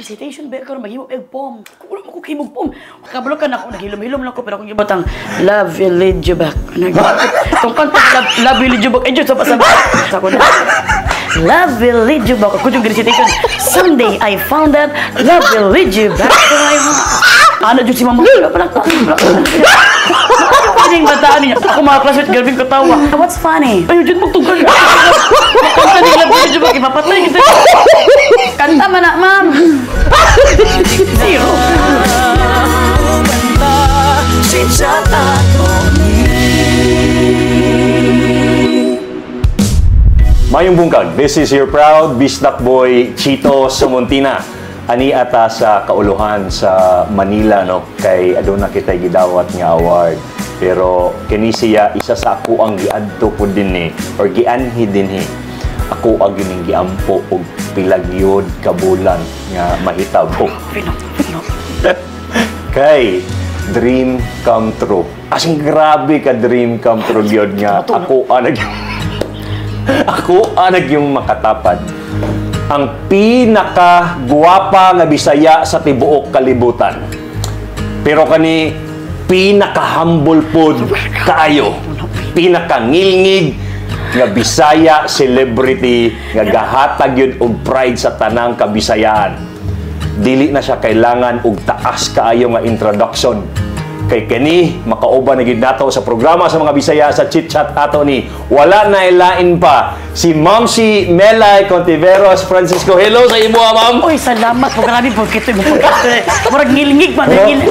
recitation ba karon maghimo og poem. Wala mo ko himog poem. Kabalokan ako naghilom-hilom lang ko pero akong gibatang love will lead you back. Kung kanta love will lead you back, enjoy sa pasabot. Ako na. Love will lead you back. Ako yung recitation. Someday I found that love will lead you back to my heart. Ano dyan si mama? Wala pala ka. Ano yung bataan niya? Ako mga classmate, galbing katawa. What's funny? Ayun dyan magtugan. Kanta niya love will lead you back. Ipapatay kita. Kanta man na, ma'am. Zero. Mayong bungkag, this is your proud Bisdak Boy Chito Sumuntina. Ani ata sa kauluhan sa Manila, no? Kay aduna kita'y gidawat nga award. Pero kini siya isa sa ako ang giadto po din ni or gianhi din hi. Ako ang gining giampo og pilagyod kabulan nga mahitabo. Kay dream come true. Asing grabe ka dream come true gyud nga ako anag yung makatapad. Ang pinaka-guwapa nga Bisaya sa tibuok kalibutan. Pero kani pinaka-humble pod kaayo. Pinaka-ngilngig nga Bisaya celebrity nga gahatag yun og pride sa tanang kabisayaan. Dili na siya kailangan og taas kaayo nga introduction. Kay kani makauban na gid nato sa programa sa mga Bisaya sa Chit Chat ato ni wala na ilain pa si Ma'am si Melay Contiveros Francisco. Hello sa imo, ma'am. Uy, salamat po grabe po kito mo. Murag ngilingig ba?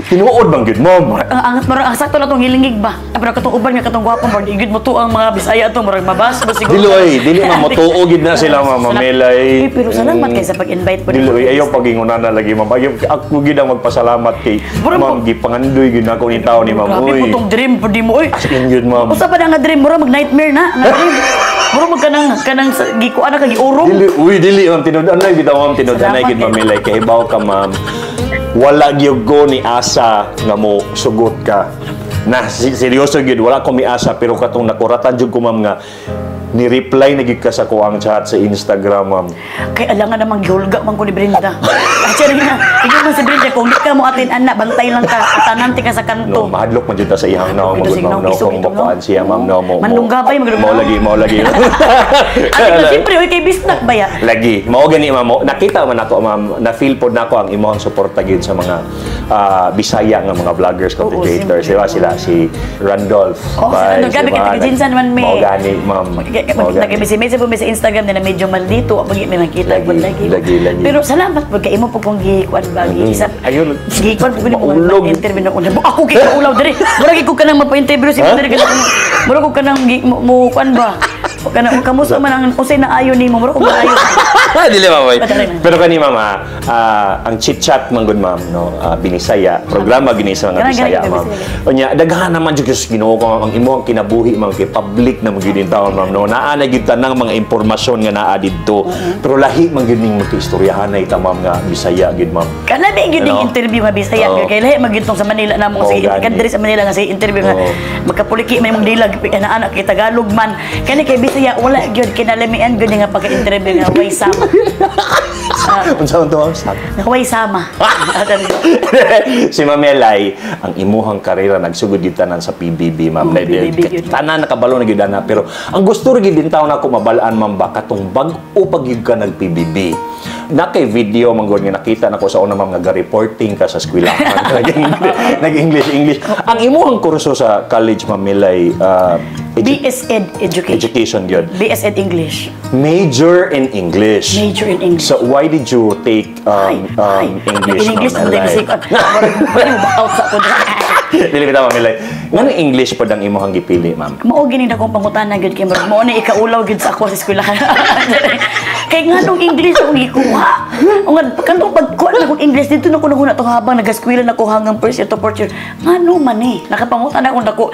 Tinuod bang gid, ma'am? Ang sakto na tong ngilingig ba? Pero katong uban nga katong gwapo mo, igid mo to ang mga Bisaya to murag mabas ba siguro. Dili man motuo gid na sila, ma'am Melay. Pero salamat kay sa pag-invite po. Diloy, ayaw pagingunan na lagi, ma'am. Ako gid ang magpasalamat kay ma'am gipangandoy gid nako ni tao ni ma'am. Grabe po tong dream po di mo oy. Asin gid, ma'am. Usa pa na nga dream mura mag nightmare na. Nga dream. Mura mag kanang gikuan na kag giurong. Dili ma'am, tinud-anay gid ma'am, tinud-anay gid ma'am Melay kay ibaw ka, ma'am. Wala gyud ko ni asa nga mo sugot ka. Na seryoso gid wala ko miasa pero katong nakuratan jud ko, ma'am, nga ni-reply na gid ka sa kuang chat sa Instagram, ma'am. Kay alangan namang gihulga man ko ni Brenda. Actually na, ikaw man si Brenda kung di ka mo atin anak, bantay lang ka, atananti ka sa kanto. No, mahadlok man jud ta sa ihang naong magud, ma'am, no, kung makuan siya, ma'am, no, mo. Manunggabay magud. Mo lagi. Ate ko siyempre oy kay Bisdak ba ya? Lagi. Mao gani, ma'am. Nakita man ako, ma'am, na feel pod nako ang imong suporta gid sa mga Bisaya nga mga vloggers, content creators. Diba sila si Randolph. Ano gabi kita jinsan man may. Mao gani, ma'am. Nag-message po sa Instagram na medyo maldito pag may nakita ko lagi. Pero salamat po kay imo po kung gikuan ba isa. Ayun. Gikuan po ko interview na ako kay ulaw diri. Murag ko kanang mapa-interview si Brenda kanang murag ko kanang mo kuan ba. Kanang kamusta man ang usay na ayo nimo murag ko maayo. Dili, ma'am. Pero kani, ma'am, ang Chit Chat man gud, ma'am, no, binisaya programa gini sa mga Bisaya, ma'am. Unya daghan naman jud sa Ginoo ko, ma'am, ang imong kinabuhi, ma'am, kay public na magid din taon, ma'am, no. Naa na gid tanang mga impormasyon nga naa didto. Pero lahi man gid ning magkaistoryahan na ita, ma'am, nga Bisaya gid, ma'am. Kana ba gid ning interview nga Bisaya kay lahi man gid tong sa Manila namo sa kadiri sa Manila nga sa interview nga magkapuliki may mong dilag ana kay Tagalog man. Kani kay Bisaya wala gyud kinalamian gyud nga pagka-interview nga way sama. Unsa to ang sak? Way sama. Si Ma'am Melay, ang imuhang karera nagsugod gid tanan sa PBB, ma'am. Tanan nakabalo na gid ana pero ang gusto rin gid din taon ako mabalaan, ma'am, ba katong bag-o pag ka nag-PBB. Na kay video manggod nga nakita nako sa una, ma'am, nga reporting ka sa eskwelahan. Nag-English. Ang imuhang kurso sa college, Ma'am Melay, BSEd Education yun. BSEd English. Major in English. Major in English. So why did you take English? In English, Ma'am Melay? Balik mo out sa ako. Dili kita, Ma'am Melay. Ngano English pa dang imuhang gipili, ma'am? Mao gini na kong pangutana gyud kay mao na ikaulaw gyud sa ako sa eskwelahan. Kay nganong English akong gikuha. Ungad kanto pagkuha na akong English dito na ko nahuna tong habang nag-eskwela na ko hanggang first year to fourth year. Ngano man eh nakapangutana akong dako.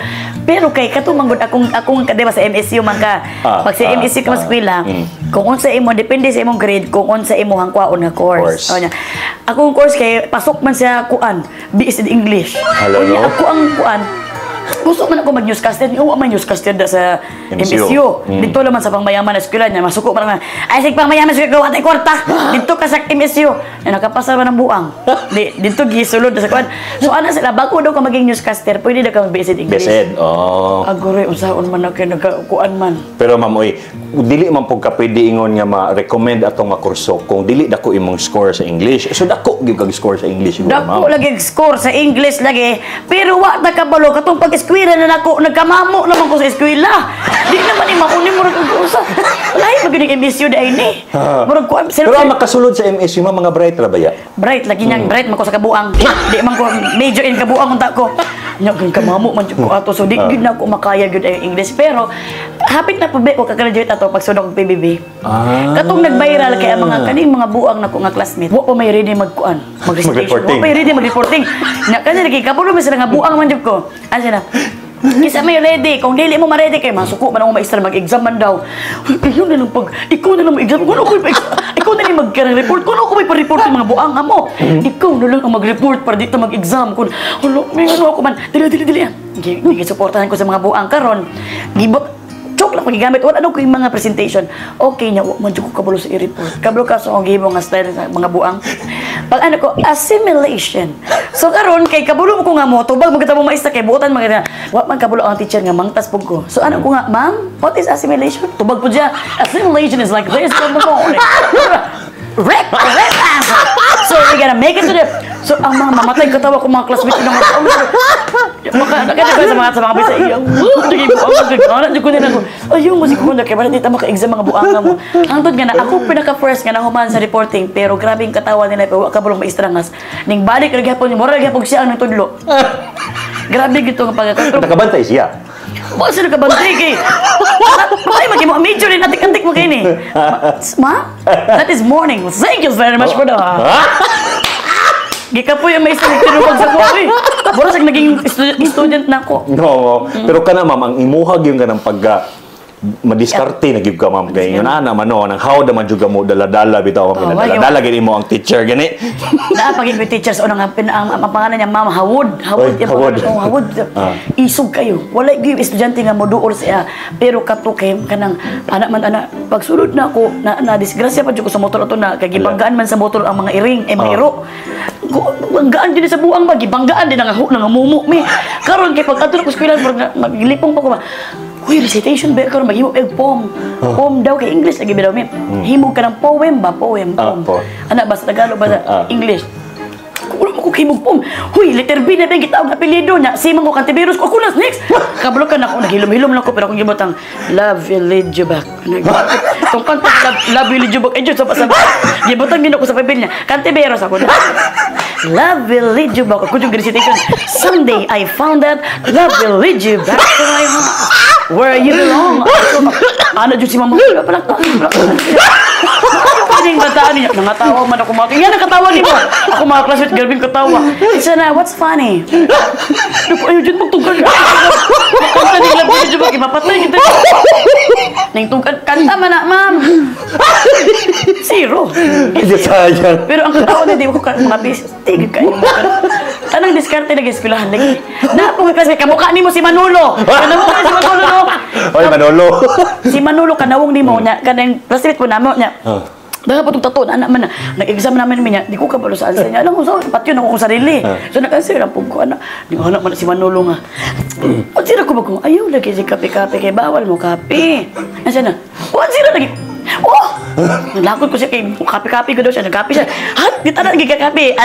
Pero kay kato manggod akong kadema sa MSU man ka. Pag sa MSU ka eskwela, kung unsa imo depende sa imong grade kung unsa imong kwaon nga course. Akong course kay pasok man sa kuan BSEd English. Hello, no? Ako ang kuan gusto man ako mag-newscaster, uwa man newscaster da sa MSU. MSU. Dito naman sa pangmayaman na eskwela niya, masuko man nga, ay sig pangmayaman sa gawa tay kwarta. Dito ka sa MSU. Ay nakapasa man ang buang. Dito gisulod sa kwan. So ana sila bago daw ka maging newscaster, pwede daw ka mag-basic English. Besed. Oh. Agore unsaon man ako nagkuan man. Pero ma'am, oy, dili man pug ka pwede ingon nga ma-recommend atong nga kurso kung dili dako imong score sa English. So dako gyud kag score sa English siguro, ma'am. Dako lagi score sa English lagi. Pero wa ta kabalo katong pag-eskwela na nako nagkamamo naman ko sa eskwela. Di naman mauni mo rag usa. Lahi maginig MSU dai ni. Murag ko Pero ang makasulod sa MSU ma'am, mga bright ra ba ya? bright lagi niyang bright man ko sa kabuang. Di man ko major in kabuang unta ko. Nya gyud kamamo man jud ko ato so di gyud na ko makaya gyud ang English pero hapit na pabe ko ka-graduate ato pag sunod og PBB. Katong nag-viral kay ang mga kaning mga buang nako nga classmate. Wa pa may ready magkuan. Mag-reporting. Wa pa ready mag-reporting. Nya kanila kay kapulo mi sila nga buang man jud ko. Ano na? Kisa may ready, kung dili mo ma-ready kay masuko man ako maestra mag-exam man daw. Ikaw na lang pag ikaw na lang mag-exam, kuno ko ikaw na lang mag-report, kuno ko may pa-report yung mga buang mo. Ikaw na lang ang mag-report para dito mag-exam kun. Hulo, may ano ako man. Dili. Gisuportahan ko sa mga buang karon. Gibot joke lang pagigamit wala ano ko yung mga presentation okay nya man jud ko kabalo sa i-report kabalo ka sa ang gihimo nga style sa mga buang pag ano ko assimilation so karon kay kabalo ko nga mo tubag mo kita mo maestra kay buotan mga wa man kabalo ang teacher nga mangtas pug ko so ano ko nga ma'am what is assimilation tubag po diya assimilation is like this from the morning Rip answer. So we gotta make it to the. So ang mga mamatay katawa ko mga classmates ng mga nakita ba sa mga bisa iya. Sige po ako gagana jud ko nila ko. Ayun mo si ko na kay bala dito maka-exam mga buang mo. Hangtod nga na ako pinaka first nga nahuman sa reporting pero grabe ang katawa nila pero wa ka bulong maestra ngas. Ning balik ra gyapon ni moral gyapon siya ang tudlo. Grabe gito nga pagkatapos. Nakabantay siya. Wa sila ka bantay kay. Ay magimo major in antik-antik mo kay ni. Ma? That is morning. Thank you very much for that. Gika po yung may isang tinubag sa kuwi. Burasag naging student na ako. No, pero kana ma'am ang imuhag yung kanang pagka madiskarte na gyud ka ma'am kay yun ana man no nang how naman jud mo dala-dala bitaw kami dala gani mo ang teacher gani. Na pagig with teachers unang ang pangalan niya Ma'am Hawod. Hawod. Isog kayo. Wala gyud estudyante nga moduol siya pero kato kay kanang anak man ana pagsulod na ako na disgrasya pa jud ko sa motor ato na kay gibanggaan man sa motor ang mga iring mga iro. Banggaan din sa buang magibanggaan din ang mumu mi. Karon kay pag ato ko eskwela maglipong pa ko ba. Uy, recitation ba karon maghimo og poem. Poem daw kay English lagi daw mi. Himog ka ng poem ba poem. Ana ba sa Tagalog ba sa English? Kulo mo ko himog poem. Huy, letter B na ba gitawag apelyido nya. Simang ko kantivirus ko kunas next. Kablo ka na ako naghilom-hilom lang ko pero akong gibotang love will lead you back. Tong kanta love will lead you back. Ay sa gibotang gino ko sa papel niya. Kantivirus ako na. Love will lead you back. Ako yung recitation. Someday I found that love will lead you back to my heart. Where you belong. Ano dyan si Mama? Ano yung bataan niya? Nangatawa man ako mga... Yan ang katawa niyo. Ako mga classmate, garbing katawa. Isa na, what's funny? Ayaw dyan magtungkad. Kanta nila po dyan mag mapatay kita. Nang tungkad, kanta man na, ma'am. Zero. Pero ang katawa niya, di ko mga business. Tigil kayo. Anong diskarte na eskwelahan lagi? Na po classmate, kamukha ni mo si Manolo. Kanawong si Manolo, no? Oy, Manolo. Si Manolo, kanawong ni mo niya. Kanang classmate po namin niya. Dahil pa itong tato, anak man na, nag-exam namin niya, di ko kabalo sa answer niya. Alam mo, so, pati yun ako kong sarili. So, nag-answer ang pug ko, anak. Di ko anak man si Manolo nga. Sira ko ba kung, ayaw, lagi si kape-kape, kay bawal mo kape. Nasaan na? Sira lagi. Nalakot ko siya kay kape-kape ko daw siya. Nag-kape siya. Di ta na nagkikape.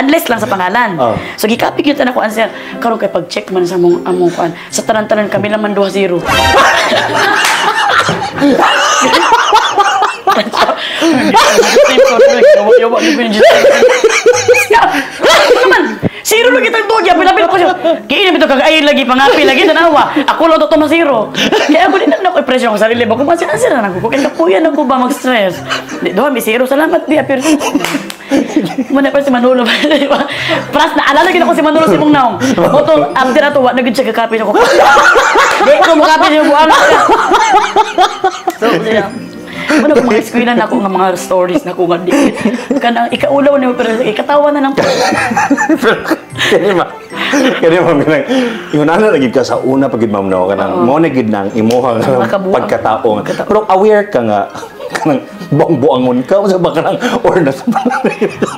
Unless lang sa pangalan. So, gikape ko na ko answer. Karon kay pag-check man sa among kuan. Sa tanan-tanan kami naman 2-0. Zero lagi tang dogya, pinapil ko siya. Kaya ito kagayin lagi, pangapi lagi, tanawa. Ako lang ito masiro. Kaya ako din na ako-impression ko sa sarili. Bago masira na ako, kaya kapuyan ako ba mag-stress. Di doon, may zero. Salamat, di apir. Muna pa si Manolo. Pras, naalala gina ko si Manolo si mong naong. Botong, after ato, wag naging siya kakapi siya ko. Di ko makapi siya buwan. So, siya. Ano kung mga eskwela na ako nga mga stories na ko nga di. Kanang ikaulaw na pero ikatawa na lang po. Pero, Kaya ma'am, yung nana lagi ka sa una pagid ma'am no, kanang mo na gid nang imuha nga Makabuang. pagkatao nga. Pero aware ka nga kanang buang-buangon ka sa ba kanang or na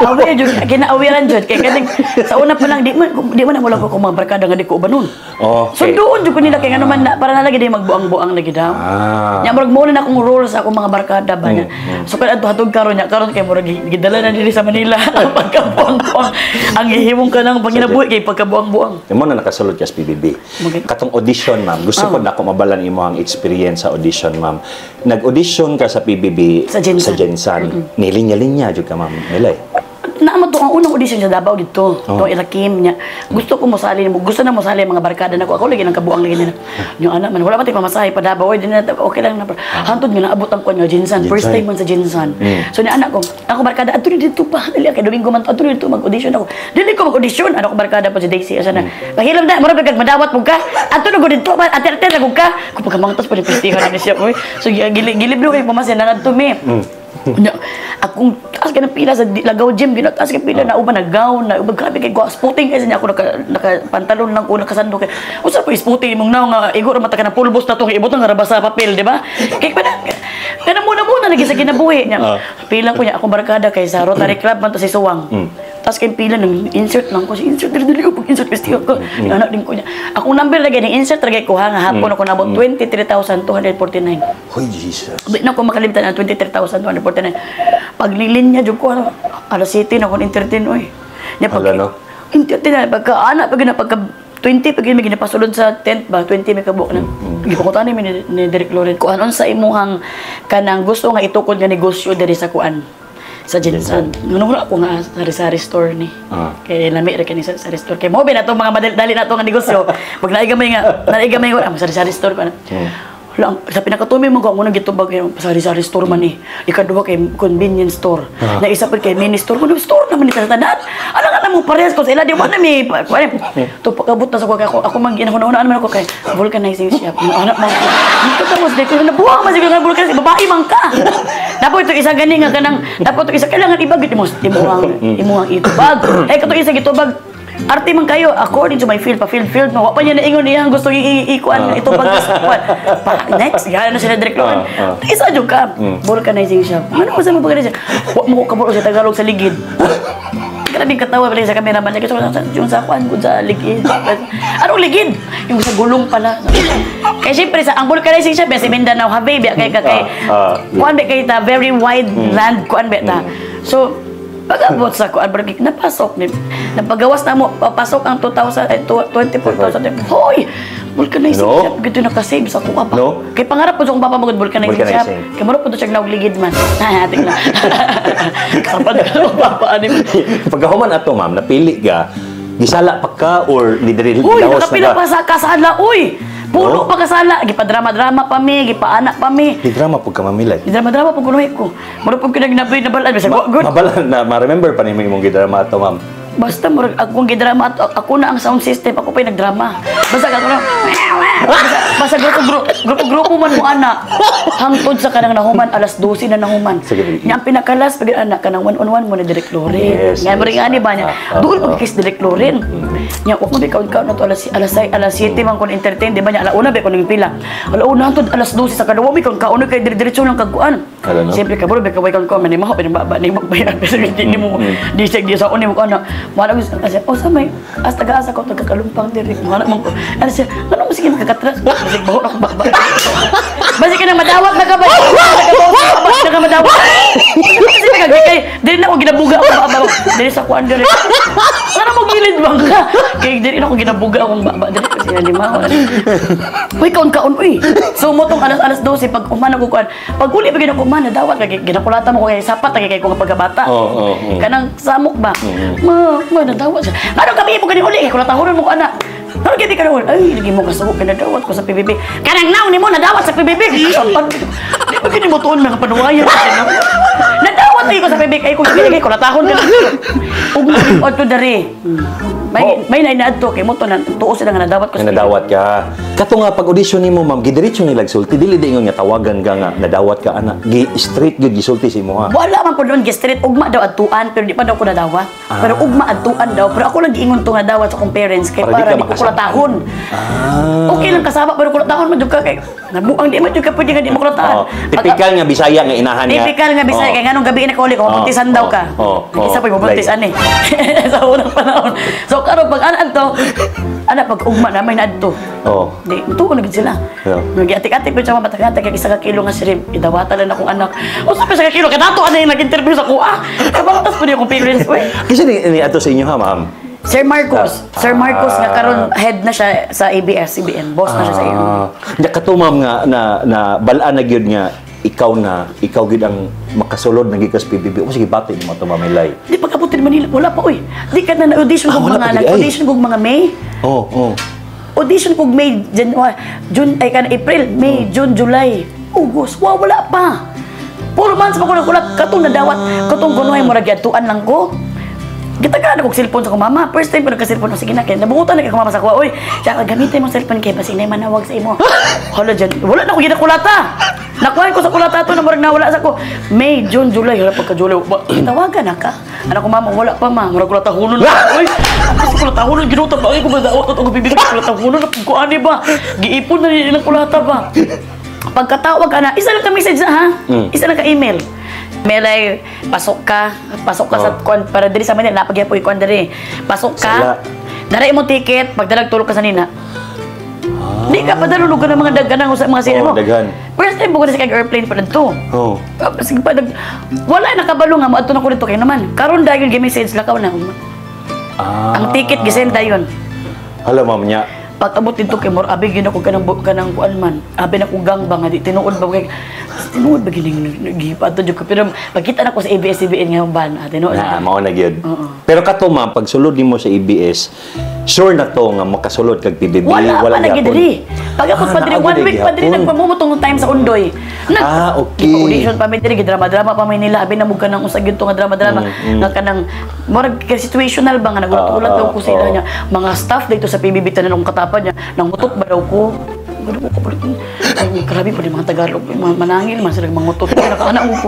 Aware jud, kina-awarean jud kay kaning sa una pa lang di man na wala ko mga barkada nga di ko ubanon. So Okay. doon jud ko nila kay ngano man na para na lagi di magbuang-buang lagi daw. Nya murag mo na akong role sa akong mga barkada ba niya. So kada hatog karon nya karon kay murag gidala na diri sa Manila ang pagkabuang-buang. Ang gihimong ka nang panginabuhi kay pagkabuang-buang. Imo na nakasulod ka sa PBB. Okay. Katong audition, ma'am. Gusto ko na ako mabalan imo ang experience sa audition, ma'am. Nag-audition ka sa PBB Sa Gensan. Nilinya-linya jud ka, ma'am. Nilay. Naamad to ang unang audition sa Davao dito. To Irakim niya. Gusto ko mosali gusto na mosali mga barkada nako. Ako lagi nang kabuang lagi nila. Yung anak man wala pa tay pamasahe pa Davao. Oy, di na okay lang na. Hantod nga naabot ang kon nga Jinsan. First time man sa Jinsan. So ni anak ko, ako barkada adto dito pa. Dili kay Domingo man adto dito mag-audition ako. Dili ko mag-audition. Ano ko barkada pa si Daisy asa na. Pahilam na mura kag madawat pug ka. Adto na gud dito pa. Ate-ate ra gud ka. Ko pagkamangtos pa ni festival ni siya. Oy. So gilib kay pamasahe na adto me. Nya, akong taas ka ng pila sa Lagaw Gym, ginataas ka pila na uban na gown, na uban grabe kay go spotting kasi niya ako naka pantalon lang ko nakasando kay. Usa pa spotting mong naw nga igo ra mata ka na pulbos na tong ibutang nga basa papel, di ba? Kay kana muna lagi sa kinabuhi niya. Pila ko niya akong barkada kay sa Rotary Club man to si Suwang. Tapos kay pila nang insert lang ko si insert dili ko pag insert festival ko. Anak din ko niya. Akong number lagi ng insert lagi ko ha nga hapon ako nabot 23,249. Hoy, Jesus. Di na ko makalimutan ang 23,249. Paglilin niya, jud ko, alas 7 na akong entertain, oy. Niya Hala, no? Entertain na, pagka 20, pag may ginapasulod sa tent ba, 20 may kabuk na. Gipakutan ni Derek Loren. Kung anon sa imuhang kanang gusto nga itukod nga negosyo diri sa kuan sa Jinsan. Ngunong ako nga sa sari-sari store ni. Kay lami ra kani sa sari store. Kay mo ba na to mga madali na to nga negosyo. Pag naigamay nga sari-sari store pa na. Wala, sa pinakatumi mo ko, munang gitubag yung sari-sari store man eh. Ikaduha kay convenience store. Na isa pa kay mini store. Kung store naman ito sa tanan. Ano nga mo parehas ko sa ila, di ba na may... Ito, pagkabot na sa ko, ako man ginahuna-hunaan naman ako kay vulcanizing shop. Anak mo. Ito tapos, di ko nabuhang man siguro nga vulcanizing. Babae man ka. Dapat ito isang gani nga kanang... Dapat ito isang kailangan ibag. Imuhang itubag. Eh, kato isang itubag. Arte man kayo, according to my field mo. Wa pa niya naingon iyang gusto ikuan ito next, gana na sila direct Loren. Isa jud ka, vulcanizing shop. Ano sa mga bagay siya? Wa mo ko kaburo sa Tagalog sa ligid. Grabe katawa pala sa cameraman niya. Kasi yung sa kuan ko sa ligid. Anong ligid? Yung sa gulong pala. Kaya siyempre, ang vulcanizing shop, si Mindanao, Habib, kay kuan ba kay ta, very wide land, kuan ba ta. So, pag-abot sa kuan barangay napasok ni napagawas na mo papasok ang 24,000 hoy vulcanizing shop gito nakasave sa kuha pa kay pangarap ko sa akong papa magud vulcanizing shop kay maro pud siya ligid man atik na kapag papa ani pagkahuman ato ma'am napili ka gisala pa ka or didiri uy nakapila pa sa kasala uy puro pa kasala gipadrama-drama pa mi gipaanak pa mi drama pud ka mamilay drama pag kuno ko muro pag kinagnaboy na balan basta good mabalan na ma-remember pa nimo imong gidrama ato ma'am basta murag akong gidrama at ako na ang sound system ako pa yung nagdrama basta ako na basta grupo man mo anak hangtod sa kanang nahuman alas 12 na nahuman niya ang pinakalas pag anak kanang 1-on-1 mo ni Direk Loren nga mo rin ani ba niya doon pag kiss Direk Loren niya wag mo bikaw na to alas 7 man kon entertain di ba niya alauna ba ko nang pila alauna hangtod alas 12 sa kadawa mi kon kauna kay diretso lang kagkuan siyempre kaburo ba kaway kon ko man maho pinababa ni magbayad sa hindi mo di sa uni mo ana wala ko kasi sa may as taga-asa ko taga-kalumpang diri wala man ko ano siya ano mo sige magkakatras kasi baho ako bakba basi ka na madawat na ka ba na ka madawat kasi kay diri na ako ginabuga ako diri sa kuan diri ano mo gilid bang ka kay diri na ako ginabuga akong baba diri kasi lima uy kaon uy so mo tong alas 12 pag umana ko kuan pag uli pa gina ko umana dawat kay ginakulatan mo ko kay sapat kay ko pagkabata kanang samok ba nadawat siya. Ano kami mo kani uli kay kulatahonan mo ko anak. Ano kiti ka ron? Ay, lagi mo kasabot ka nadawat ko sa PBB. Kanang naw ni mo nadawat sa PBB. Di ba kinimutuon mga panuwayan kasi no? Nadawat ko sa PBK ko, binigay ko, natahon ka na. Ug mo to dari. May nainaad to, kay mo to, tuo sila nga nadawat ko sa Nadawat ka. Kato nga pag audition nimo ma'am, gidiretso nilag sulti dili di ingon nga tawagan ka nga nadawat ka ana. Straight gyud gisulti si mo ha. Wala man po doon, street ugma daw adtuan, pero di pa daw ko nadawat. Pero ugma adtuan daw, pero ako lang giingon to nga dawat sa akong parents, kay Para di para ka di ko makasama. kulatahon. Okay lang kasama, pero kulatahon man jud ka kay nabuang di man jud ka pwede nga di mo kulatahan. Oh, typical nga Bisaya nga inahan niya. Typical nga Bisaya, kay nganong gabi na kauli ko, mabuntisan daw ka. Isa pa yung mabuntisan eh. Sa unang panahon. So karon pag anak to, anak pag ugma na may naadto. Oh. Di, tuo na gid sila. Yeah. Nag-atik-atik pa siya matagantag kay isa ka kilo nga shrimp. Idawatan lang akong anak. Usa pa sa kilo kanato ano yung nag-interview sa kuha. Kabantas po niya akong parents ko eh. Kasi ni ato sa inyo ha ma'am. Sir Marcos. Sir Marcos nga karon head na siya sa ABS-CBN. Boss na siya sa iyo. Nya kato ma'am nga na balaan na gyud nga ikaw gyud ang makasulod na gikas PBB. O sige bati mo to mamilay. Di pagkabuti ni Manila, wala pa oy. Di ka na audition kog wala mga pa, nag-audition kog mga May. Oh. Audition kog May, June, ay kan April, May, June, July, August. Wow, wala pa. 4 months pa ko nakulat. Katong nadawat, katong kunoy mo ragyatuan lang ko. Gitagaan akong cellphone sa akong mama. First time ko nagka-cellphone, sige na, kaya nabuhutan na kay mama sa kuha. Uy, siya, gamitin mo cellphone kay basinay manawag sa imo. Hala dyan, wala na ko ginakulata. Nakuha ko sa kulata to na marag nawala sa ko. May, June, July, wala pagka-July. Tawagan na ka. Anak ko mama, wala pa ma. Marag kulata hulun na. Uy, kasi kulata hulun, ginutan ba? Ay, kung madawat at ako bibigay kulata hulun na pagkuhan ba? Giipon na nilang kulata ba? Pagkatawag ka na, isa lang ka message na ha? Isa lang ka email. Melay, pasok ka sa kwan, para diri sa Manila, napagyan po ikwan diri. Pasok ka, daray mo ticket, pagdalag tulog ka sa nina. Di ka pa dalulog ka ng mga dagganang sa mga sino mo. Daghan. First time po ko na sa airplane pa dito. Oh. Sige pa, wala nakabalo nga, maadto na ko dito kayo naman. Karon dahil gi-message lakaw na. Ang ticket gisend dayon. Hala ma'am nya. Pag abot dito kay Mor, abi gina ko kanang kuan man. Abi na ko gangbang nga di tinuod ba kay tinuod ba gining gipato jud ko pero pagkita na ko sa ABS-CBN nga ban, tinuod. Na mao na gyud. Pero kato ma'am pag sulod nimo sa ABS, sure na to nga makasulod kag PBB Wala pa lagi gyapon. diri. Pag ako pa diri, 1 week pa diri gyapon. nagpamumutong time sa Undoy. Okay. Audition pa mi diri, drama-drama pa mi nila, abi na mug kanang usag gyud to nga drama-drama nga kanang murag situational ba nga nagulat-ulat daw ko sa ila niya. Mga staff dito sa PBB tanan ng katapan niya, nang mutot ba daw ko. Gano ko balik. Ay, grabe pa mga Tagalog, mga manangil man sila mangutot. Nakaanak ko.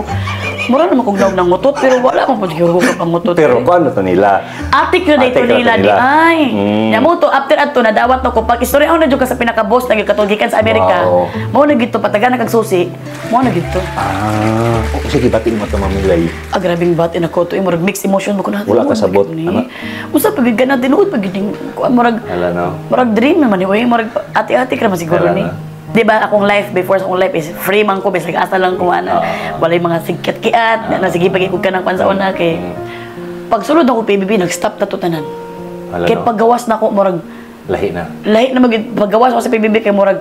Mura naman kong daw ng ngutot, pero wala akong pagkiro ko pang ngutot. Pero ano to nila? Atik na dito Atik na nila to di nila. ay. Nya mo to after ato nadawat na ko pag istorya ako na jud ka sa pinaka-boss na katugikan sa Amerika. Wow. Mo na gito patagan na kag susi. Mo na gito. Sige bati mo to mamilay. Grabing bat in ako to murag mixed emotion mo ko na. Wala ka sabot, ana? Usa pag gana tinuod pag giding murag Hala no. murag dream naman ni murag ati-ati ka naman siguro Wala ni. na. Di ba akong life before sa akong life is free man ko bisag asa lang ko ana. Walay mga sigkat-kiat na sige pagikog ka ng pansaon na kay pag sulod ako PBB nag-stop na to tanan. Hala Kay no. paggawas na ako murag Lahi na. lahi na paggawas ako sa PBB kay murag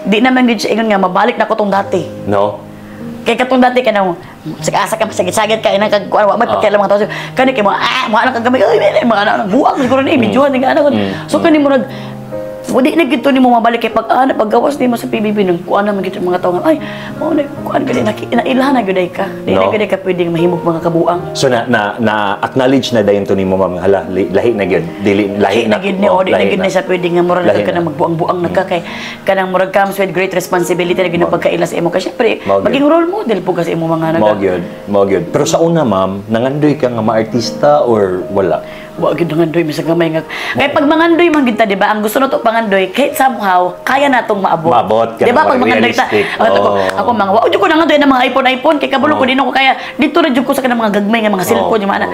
di naman gid siya ingon nga mabalik na ko tong dati. No. Kay katong dati ka na asa ka sagit-sagit ka ina kag kuan wa may pakialam mga tao. Kani kay mga anak kag gamay mga anak buang siguro ni videohan nga anak. So kani murag di na gito nimo mabalik kay paggawas nimo sa PBB nang kuan naman gito mga tao nga ay mao na kuan gani na gyud ka. Di na gyud ka pwedeng mahimog mga kabuang. So na acknowledge na dayon to nimo ma'am hala lahi na gyud dili lahi na gid ni o di na gid na sa pwedeng nga murag Lahi ka na magbuang-buang nagka kay kanang murag comes with great responsibility na gid pagkaila sa imo kasi syempre Mao gyud. maging role model po kasi imo mga Mo gyud. Pero sa una ma'am nangandoy ka nga maartista or wala? wa gid ngandoy misag gamay nga kay pag mangandoy man gid ta di ba ang gusto nato pangandoy kahit somehow kaya natong maabot Maabot ka di ba na, pag mangandoy ta realistic. ako mga wa jud ko nangandoy na mga iPhone kay kabulo ko dino ko kaya dito ra jud ko sa kanang mga gagmay nga mga cellphone yung mga anak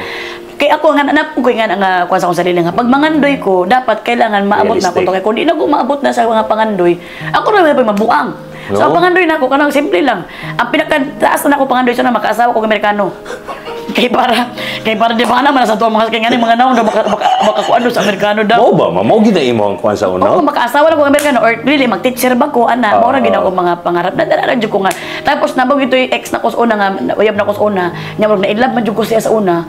kay ako nga anak ko nga nga kuan sa akong sarili nga pag mangandoy ko dapat kailangan maabot na ko to kay kun di na ko maabot na sa mga pangandoy ako ra may mabuang. So, ang pangandoy na ako, kanang simple lang. Ang pinakataas na ako pangandoy sa na makaasawa ko ng Amerikano. Kay para di ba naman sa tuwa mga kay ngani mga naon makakuano sa Amerikano daw. Mo ba mao gid na imo ang kuan sa una? Oo, makaasawa lang ko ng Amerikano or really mag-teacher ba ko ana, mao ra gid ako mga pangarap na dala jud ko nga. Tapos nabog ito yung ex na ko sa una nga, uyab na ko sa una, nya na ilab man jud ko siya sa una.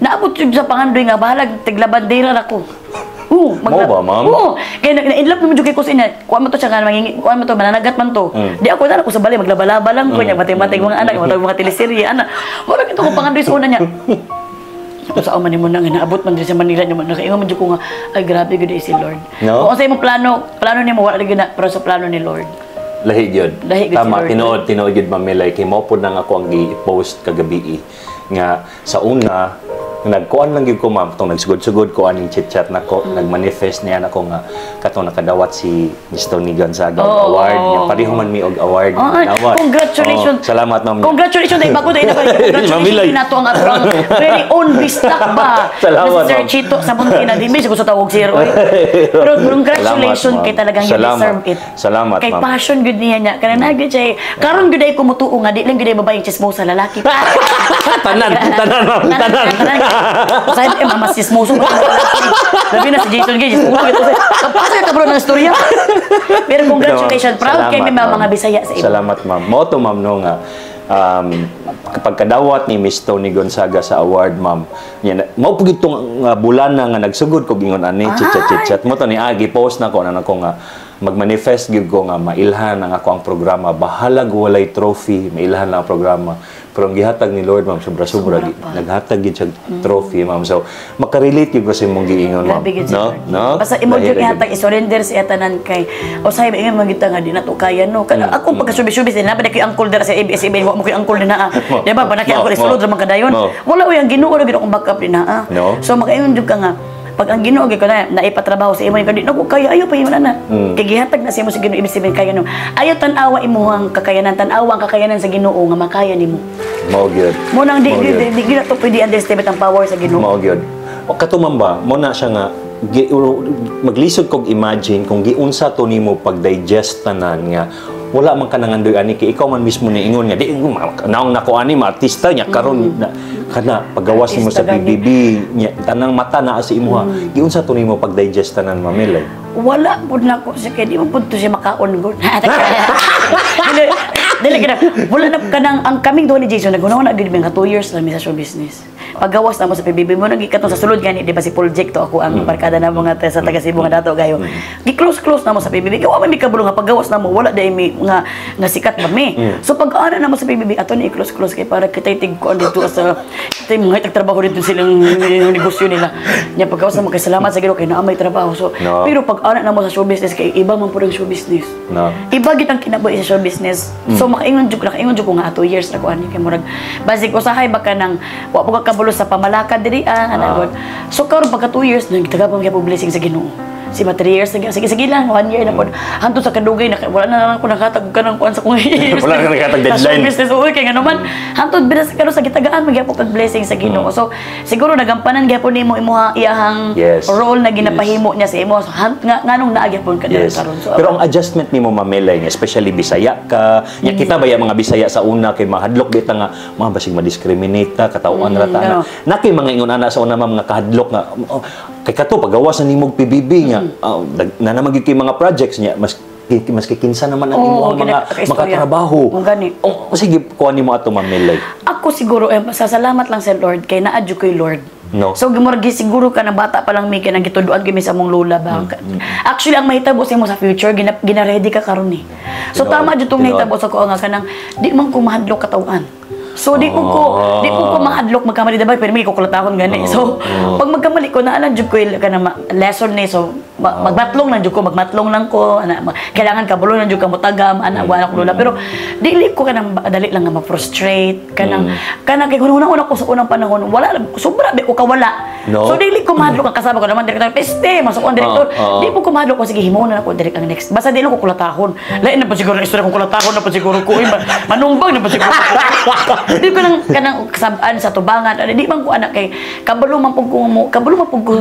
Naabot jud sa pangandoy nga bahalag tiglabandera na ko. Oo, Mo ba, ma'am? Oo. Kaya na-inlove naman jud kay ko sa ina. Kuha mo to siya nga kuha mo to mananagat man to. Di ako na ko sa bali maglaba-laba lang ko nya matay-matay mga anak, matay mga teleserye ana. Wala kito ko pangandoy sa una niya. Kung sa man mo na nga naabot man din sa Manila niya nakaingon man jud ko nga ay grabe gud si Lord. No? Kung sa imong plano nimo wala gyud na pero sa plano ni Lord. Lahi gyud. Lahi gyud Tama, si Lord. tinuod gyud mamilay kay mao pud nang ako ang gi-post kagabi nga sa una nagkuan lang gyud ko ma'am tong nagsugod-sugod ko aning chit-chat nako nagmanifest niya nako nga katong nakadawat si Mr. Tony Gonzaga award niya pareho man mi og award dawat. Congratulations. Salamat ma'am. Congratulations dahil bago dahil congratulations nato ang atong very own bistak ba. Salamat, Mr. ma'am. Chito sa Muntina di ba gusto tawag sir oy. Pero congratulations Salamat, kay talagang you Salamat. deserve it. Salamat, Kay ma'am. passion gud niya nya kana na gyud siya karon gud ay kumutuo nga di lang gud ay babaeng chismosa lalaki. tanan ma'am tanan. Sa mama chismoso. Labi na si Jason gay chismoso ito. Kapasa ka bro ng istorya. Pero congratulations proud kay may mga Bisaya sa imo. Salamat ma'am. Mo to ma'am no nga kapag kadawat ni Miss Tony Gonzaga sa award ma'am yan mao pud itong bulan na nga nagsugod ko gingon ani chit-chat mo to ni agi post na ko nga magmanifest gyud ko nga mailhan ang ako ang programa bahalag walay trophy mailhan lang ang programa pero ang gihatag ni Lord ma'am sobra naghatag gyud siya trophy ma'am so makarelate gyud ko sa imong giingon ma'am no basta imo gyud ihatag i-surrender sa tanan kay usahay ingon magita nga di na to kaya no kana ako pagkasubi-subi sila ba kay angkol dira sa ABS-CBN wa mo kay angkol na di ba ba na kay angkol isulod ra man kadayon wala uy ang Ginoo ra gyud akong backup din na so makaingon jud ka nga pag ang Ginoo gyud ko na naipatrabaho sa imo kadi nako kaya ayo pa imo na kay gihatag na sa imo sa Ginoo ibig sabihin kaya no ayo tan-awa imong kakayanan tan-awa ang kakayanan sa Ginoo nga makaya nimo mao gyud mo nang di na to pwede underestimate ang power sa Ginoo mao gyud o katuman ba mo na siya nga maglisod kog imagine kung giunsa to nimo pag-digest tanan nga wala man ka nangandoy ani kay ikaw man mismo ni ingon nga di naong nako ani artista nya karon kana pagawas nimo sa PBB nya tanang mata naa sa imuha giunsa to nimo pag-digest tanan mamilay wala pud nako sa kay di mo pud to siya makaon gud dili kada wala na kanang ang kaming do ni Jason nagunaw na gid nga 2 years na mi sa show business paggawas na mo sa PBB mo nang gikatong sa sulod gani di ba si project to ako ang barkada na mga sa taga Cebu nga dato gayo gi-close na mo sa PBB kay wa may kabulong nga paggawas na mo wala dai mi nga sikat ba mi so pag ana na mo sa PBB ato ni close kay para kitay tig ko dito sa kitay mga trabaho dito silang negosyo nila nya paggawas na mo kay salamat sa Ginoo kay naa may trabaho so pero pag ana na mo sa show business kay iba man pud ang show business iba gid ang kinabuhi sa show business so makaingon jud ko nga 2 years na ko ani kay murag basic usahay baka nang wa po ka kabulo sa pamalakad diri ana so karon pagka 2 years nagtagapon kay blessing sa Ginoo si 3 years sige lang 1 year na po hantud sa kadugay na wala na ako nakatag kanang kuan sa kung wala na nakatag deadline business uy kay nga naman hantud binas karon sa gitagaan magyapon kag blessing sa Ginoo so siguro nagampanan gyapon nimo imuha iyahang role na ginapahimo niya sa imo so nganong naagyapon ka karon so pero ang adjustment nimo mamelay especially Bisaya ka nya kita ba mga Bisaya sa una kay mahadlok bita nga mga basig ma-discriminate ta katawhan ra ta na kay mga ingon ana sa una mga kahadlok nga kay kato pagawas na nimo PBB nga na naman kay mga projects niya mas kikinsa naman ang imong mga makatrabaho. Sige, kuha nimo ato mamilay. Ako siguro pasasalamat lang sa Lord kay naadyo koy Lord. No. So gimuragi siguro ka na bata pa lang mi kay nang gituduan gyud mi sa mong lola ba. Actually ang mahitabo sa imo sa future gina-ready ka karon ni. So tama jud tong nahitabo sa ko nga kanang di man ko mahadlok katawan. So di ko mahadlok magkamali dabay pero may kukulatahon gani. So pag magkamali ko naalan jud ko kana lesson ni so magmatlong lang jud ko magmatlong lang ko ana kailangan kabulon lang jud ka motagam ana wa ko lola pero dili ko kanang dali lang nga ma-frustrate kanang kay una ko sa unang panahon wala sobra be ko kawala. So dili ko mahadlok ang kasama ko naman direktor peste masuk ang direktor di ko mahadlok ko sige himo na ako direct ang next basta di lang ko kulatahon lain na pa siguro ang istorya kong kulatahon na pa siguro ko manumbang na pa siguro di ko kanang kasabaan sa tubangan di man ko anak kay kabalo man pug ko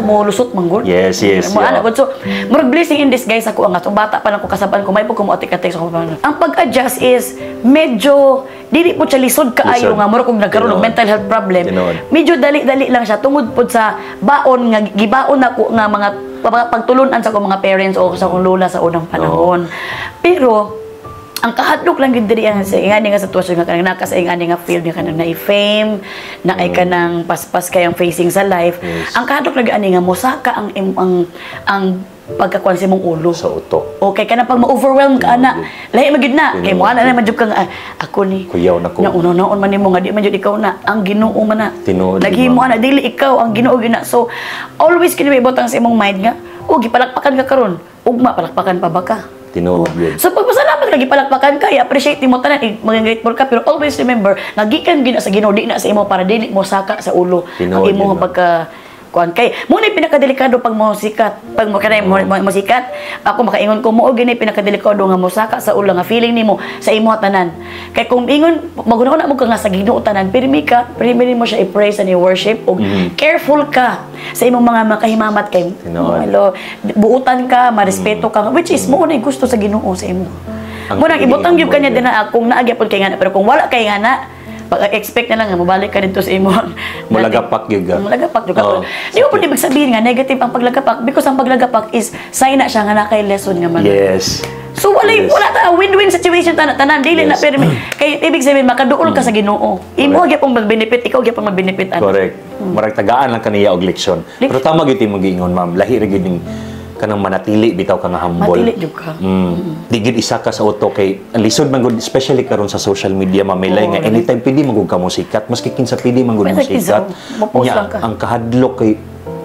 mo lusot manggod yes mo anak ko so murag blessing in disguise ako nga so bata pa lang ko kasabaan ko may pug ko mo atik-atik sa ang pag-adjust is medyo dili po siya lisod kaayo nga murag kung nagkaroon og mental health problem medyo dali lang siya tungod pod sa baon nga gibaon ako nga mga pagtulunan sa akong mga parents o sa akong lola sa unang panahon pero ang kahadlok lang gid diri ang sa ingani nga sitwasyon nga kanang naka sa ingani nga field nga kanang na-fame na ay kanang paspas kay ang facing sa life. Yes. Ang kahadlok lang ani nga mosaka ang pagkakuan sa imong ulo. Sa utok. Okay ka na pag ma-overwhelm ka na. Lahi magid na. Kay mo na naman jud ka nga ako ni. Kuyaw na ko. Na uno-noon man nimo nga di man jud ikaw na. Ang Ginoo man na. Tinuod, Naghimo di ba? na dili ikaw ang Ginoo gyud na. So always kini may butang sa imong mind nga, gipalakpakan ka karon. Ugma palakpakan pa ba ka? Tinuod yun. So pagpasalamat lagi palakpakan ka, i-appreciate mo tanan, maging grateful ka, pero always remember, nagikan gina sa Ginoo, di na sa imo para dili mo saka sa ulo Tinuod ang imo yun, pagka kuan kay mo ni pinakadelikado pag mo sikat pag mo kanay mo sikat ako makaingon ko mo gini pinakadelikado nga mo saka sa ulo nga feeling nimo sa imo tanan kay kung ingon maguna na mo ka nga sa Ginoo tanan pirmi mo siya i-praise and i-worship og careful ka sa imong mga makahimamat kay Tinuod. hello buutan ka marespeto ka which is mo na gusto sa Ginoo sa imo Ang mo nang ibutang gyud kanya pagiging din na kung naagyapon kay nga pero kung wala kay nga na pag-expect na lang nga mabalik ka dito sa imo. Mulagapak gyud ka. Mulagapak gyud ka. Oo. Di mo pwede magsabihin nga negative ang paglagapak because ang paglagapak is sign na siya nga nakay lesson nga man. Yes. So Yes. wala ta win-win situation tanan dili na Yes. pero kay ibig sabihin makaduol ka sa Ginoo. Imo Correct. gyapon mag-benefit, ikaw gyapon mag-benefit ana. Correct. Murag tagaan lang kaniya og leksyon. Pero tama gyud imong giingon, ma'am. Lahi ra gyud ning kanang manatili bitaw ka nga humble. Matili jud ka. Di gid isa ka sa utok kay ang lisod man gud especially karon sa social media mamilay Oo, nga anytime pwede man gud ka musikat maski kinsa pwede man gud Pwede kinsa, musikat. mapost Nya, lang ka. ang kahadlok kay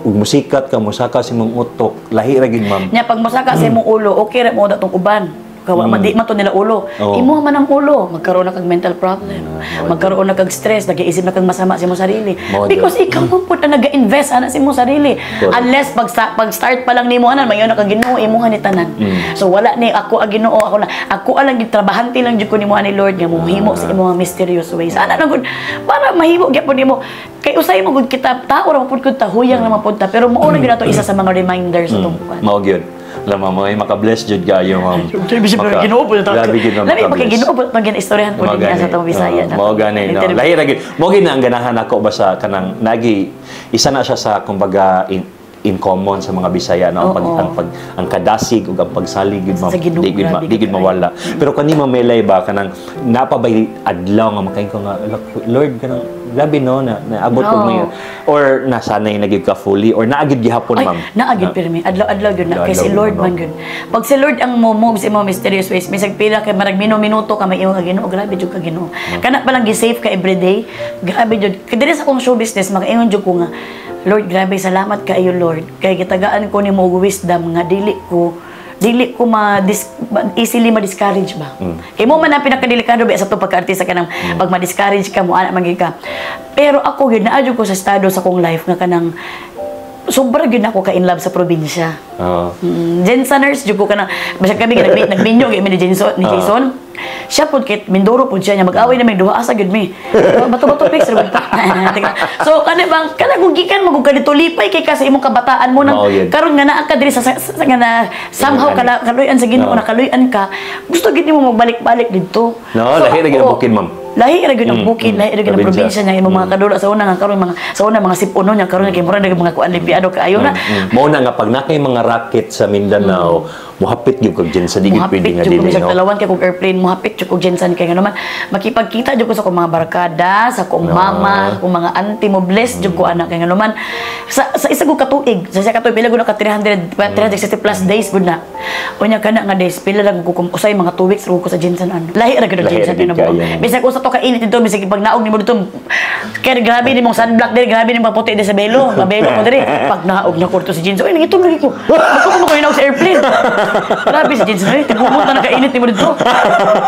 ug musikat ka mosaka sa imong utok lahi ra gid ma'am. Nya pag masaka sa imong ulo, okay ra mo datong uban. Kawa di man to nila ulo. Oo. Imo man ang ulo, magkaroon na kag mental problem. Magkaroon na kag stress, nag-iisip na kag masama sa imong sarili. Mao Because ikaw mo pud na nag-invest ana sa imong sarili. Correct. Unless pag start pa lang nimo ana, mayon na kag Ginoo imo ni tanan. So wala ni ako ang Ginoo ako na ako alang gitrabahante lang jud ko nimo ani Lord nga mohimo sa imong mysterious ways. Ana na gud para mahimo gyapon nimo. Kay usay mo gud kita tao ra pud gud ta huyang na mapunta pero mao na gyud ato isa sa mga reminders sa tungkuan. Mao gyud. Alam mo, may maka-bless jud kayo, ma'am. Bisip na Ginoo po ta. Grabe gid Labi maka-bless. pag Ginoo po pag istoryahan po niya sa tong Bisaya na. Mao gani no. Interview. Lahi ra gid. Mao gid na ang ganahan ako ba sa kanang nagi isa na siya sa kumbaga in common sa mga Bisaya no ang kadasig ug ang pagsalig gid Sa Ginoo, grabe di gid gid mawala. Pero kani mamelay ba kanang napabay adlaw nga makain ko nga Lord kanang grabe no na naabot ko Oo. may or nasanay na gid ka fully or naagid gihapon Ay, ma'am. naagid pirmi. Adlaw-adlaw gyud na kay si Adlaw-adlaw Lord gyud, man no? gyud. Pag si Lord ang move sa imong mysterious ways, misag pila kay marag minuto ka may imong ka Ginoo, grabe jud ka Ginoo. Kana pa lang gi-save ka everyday. Grabe jud. Kay diri sa akong show business makaingon jud ko nga Lord, grabe salamat kaayo Lord. Kay gitagaan ko nimo og wisdom nga dili ko easily ma-discourage ba. Kay mo man ang pinakadelikado ba sa to pagka-artista ka nang pag ma-discourage ka mo ana man gyud ka. Pero ako gyud naadyo ko sa estado sa kong life nga kanang sobra gyud ako ka in love sa probinsya. Oo. Jenseners jud ko kanang basag kami nagbinyo gyud ni Jason. Siya pud kit Mindoro pud siya nya mag-away na may duha asa gyud mi. Bato-bato fix ra gud ta. So kana kung gikan magug ka dito lipay kay ka sa imong kabataan mo nang Mao yun. karon nga naa ka diri sa nga na somehow kaluyan sa Ginoo Oo. na kaluyan ka. Gusto gid nimo magbalik-balik didto. No, lahi ra gid ang oo. bukid, ma'am. Lahi ra gyud ang bukid, lahi ra gyud ang probinsya. probinsya niya imong mga kadula sa una nga karon mga sipuno niya karon kay murag mga kuan limpiado kaayo na. Mao na nga pag nakay mga racket sa Mindanao, muhapit gyud kag dyan sa digid pwede Muhapit nga jud ko dili bisag no. talawan kay kog airplane muhapit jud kog Jensen kay nga naman makipagkita jud ko sa kong mga barkada sa kong mama kong mga auntie mo bless jud ko anak kay nga naman sa isa ko katuig sa isa katuig pila gud na ka 360 plus days gud na unya kana nga days pila lang ko usay mga 2 weeks ko sa Jensen ano lahi ra gud ang Lahi ra Jensen gid na buo kaya. bisag usa to ka init dito bisag pag naog nimo dito kaya grabe nimong sunblock diri grabe nimong puti di sa belo mabelo ko diri pag naog na kurto si Jensen ay nangitong lagi ko ako ko sa airplane grabe si Jensen ay tigumot na nakainit nimo dito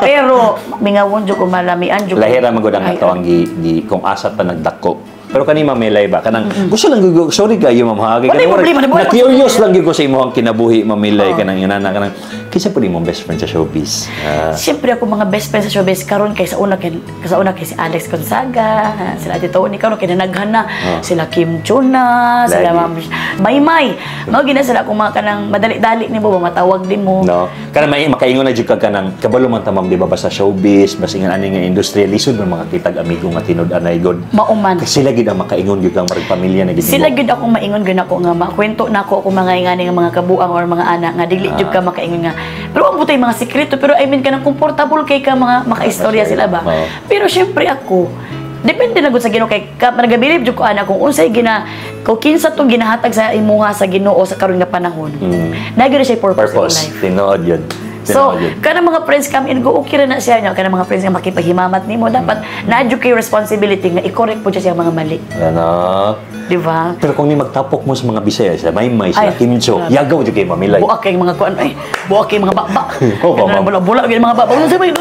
pero mingawon jud ko malamian jud ko. Lahi ra magud ang Ay, ato ang kung asa pa nagdako. Pero kani mamelay ba kanang gusto lang gyud sorry kayo ma'am ha kay Wala problema, nabuhay na ko. curious lang gyud ko sa imong kinabuhi mamelay kanang inana kanang kinsa pud imong best friend sa showbiz. Siyempre ako mga best friends sa showbiz karon kay sa una kay si Alex Gonzaga, sila Ate Tony karon kay nanaghan na, sila Kim Chuna, sila Lagi. Ma'am Maymay. Mao gina sila akong mga kanang madali-dali nimo ba matawag din mo. No. Kana may makaingon na jud kag kanang kabalo man ta ma'am di ba ba sa showbiz basingan ani nga industriya lisod man mga kitag amigo nga tinud-anay god. Mauman. Kasi sila gid gid ang makaingon gyud kang marag pamilya na gid. Sila gid ako maingon gid ako nga makwento na ako mga ingani nga mga kabuang or mga anak nga dili jud ka makaingon nga. Pero ang butay mga sekreto pero I mean kanang comfortable kay ka mga makaistorya sila ba. Pero syempre ako depende na gud sa Ginoo kay nagabilib jud ko ana kung unsay kung kinsa tong ginahatag sa imuha sa Ginoo sa karon nga panahon. Nagiro siya purpose in life. Tinuod yun. So, kanang mga friends come and go, okay rin na siya. Kanang mga friends nga makipaghimamat nimo dapat na-adjust kay responsibility nga i-correct po siya mga mali. Ano? Di ba? Pero kung ni magtapok mo sa mga Bisaya, sa may sila Ay, Kimcho, grabe. yagaw jud kay mamilay. Buak kay mga kuan ay, buak kay mga bakba. Oh, ma'am. Bula-bula kay mga bakba. Ano sa may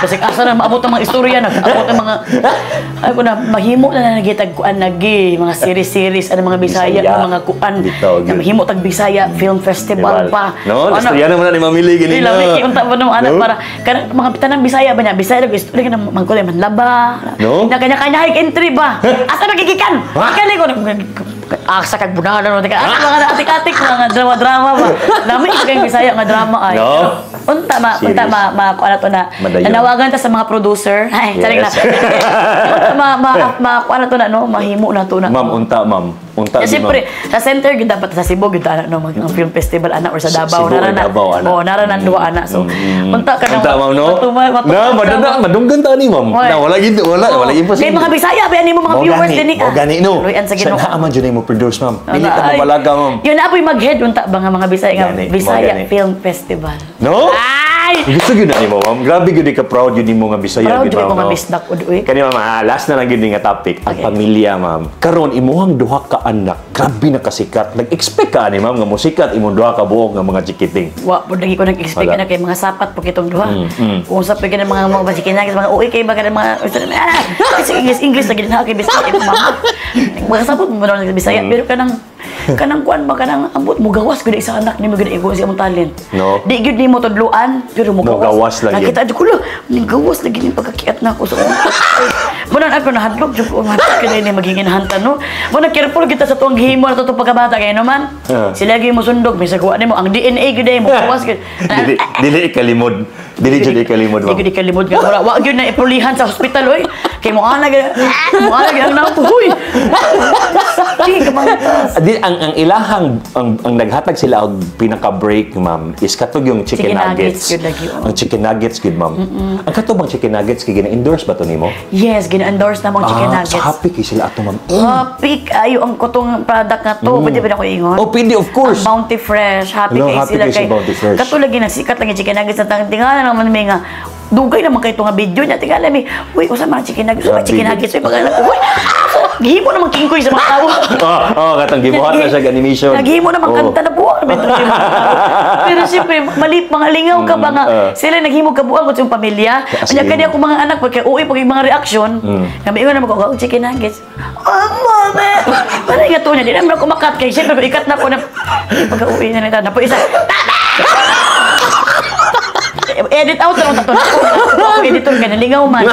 kasi asa na maabot ang mga istorya abot ang mga ay ko na mahimo na nagitag kuan nagi mga series ano mga Bisaya nga mga kuan. Nga mahimo tag Bisaya Film Festival pa. No, istorya naman na ni mamilay gini. Kay unta ba nung anak para kanang mga tanang Bisaya ba niya Bisaya og istorya ka nang magkulay man laba. No? Na kanya-kanya hike entry ba? Asa nagigikan? Akali ko sa kag bunahan ano mga atik-atik mga drama-drama ba. Dami kay Bisaya nga drama ay. No? Unta kuan to na nanawagan ta sa mga producer. Ay, saring na. Kuan to na no, mahimo na to na. Ma'am, unta ma'am. Unta Kasi siyempre, sa center gid dapat sa Cebu gid ana no ang film festival ana or sa Davao Cebu or narana. Davao, ana. Oh, narana duwa ana. So, unta ka Unta ma'am no? Na madunggan ta ni ma'am. Na wala gid wala Kay imposible. mga Bisaya ba nimo mga viewers din O gani no. Luyan sa Ginoo. Sa naman jud mo produce ma'am. Dili ka mabalaga ma'am. Yun na apoy mag-head unta ba nga mga Bisaya nga Gani, Bisaya gani. Film Festival. No? Ay! Gusto gyud na nimo ma'am. Grabe gyud ka proud gyud nimo nga Bisaya Proud gyud jud ko ma'am. nga bisdak ud uy. Kani ma'am, last na lang gyud nga topic, ang Okay. pamilya ma'am. Karon imuhang duha ka anak, grabe na kasikat. Nag-expect ka ni ma'am nga musikat imong duha ka buok nga mga chikiting. Wa po lagi ko nag-expect Wala. na kay mga sapat po kitong duha. Kung sa pagka ng mga basikinagis, mga uwi kay baga ng mga kasi English lagi na kay Bisaya mama. Mga sapat mo na ng Bisaya pero kanang kuan ba kanang ambot mo gawas gud isa anak nimo gud igo siya mong talent. No. Di gud nimo tudluan, pero mo No, gawas lagi. Nakita jud ko lo, ning gawas lagi ning pagkakiat na ako sa Muna ako na hadlok jud ko man kay ni magiging hantan no. Muna careful kita sa tuang gihimo na to pagkabata kay no man. Sila gyud mo sundog bisag wa nimo ang DNA gud mo gawas gud. Dili ikalimod. Dili jud ikalimod Di ma'am. gud ikalimod nga wala wa gyud na ipulihan sa hospital oy. Kay mo ana gyud ang napuhoy. Di ka Ang ilahang ang naghatag sila og pinaka break ma'am is katog yung chicken Chicken nuggets, nuggets. yun lagi, oh. Ang chicken nuggets gid ma'am. Ang katong bang chicken nuggets kay gina-endorse ba to nimo? Yes, gina-endorse na mong chicken nuggets. So happy kay sila ato ma'am. Pick ayo ang kutong product na to. Pwede ba na ko ingon? Oh, pwede of course. Ang Bounty Fresh. Happy Hello, kay happy sila kay si Bounty Fresh. Katulad yun, sikat lang yung chicken nuggets na tingalan naman may nga dugay naman kayo itong video niya. Tingala may, uy, usa mga chicken nuggets. Uy, chicken nuggets. Uy, pagkalan ko. Uy, gihimo naman kingkoy sa mga tao. Katong gibuhat na siya animation. Naghimo naman kanta na buwang. Pero siyempre, mga lingaw ka ba nga, sila naghimo ka buwang kung sa pamilya. Kanya kanya akong mga anak, pagka uwi, pag yung mga reaksyon, kami iwan naman ko, chicken nuggets. Oh, mama! Parang nga to niya, di naman ako makat. Kaya siyempre, kung ikat na po na, pagka uwi na nito, na po isa, edit out na tato na ako editor ka nalingaw man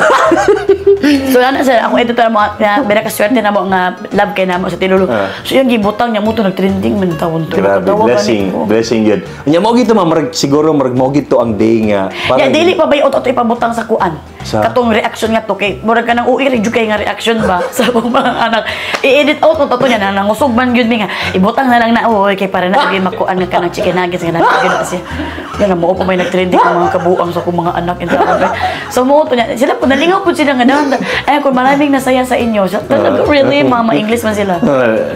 so ana sa ako editor mo na binakaswerte na mo nga love kay namo sa tinulo so yung gibutang niya mo to nagtrending man tawon to Grabe, blessing yun. Nya mo gito ma'am, siguro mo gito ang day nga. Ya dili pa ba yung auto ipabutang sa kuan katong reaction nga to kay murag ka nang uwi rin kay nga reaction ba sa mga anak i-edit out mo to niya na nangusog man gyud mi nga ibutang na lang na oy kay para na gyud makuan nga kanang chicken nuggets nga gyud kasi yan mo pa may nagtrending ang mga kabuang sa kong mga anak in so mo to niya sila po nalingaw po sila nga daw ay kung maraming nasaya sa inyo so talaga really mama English man sila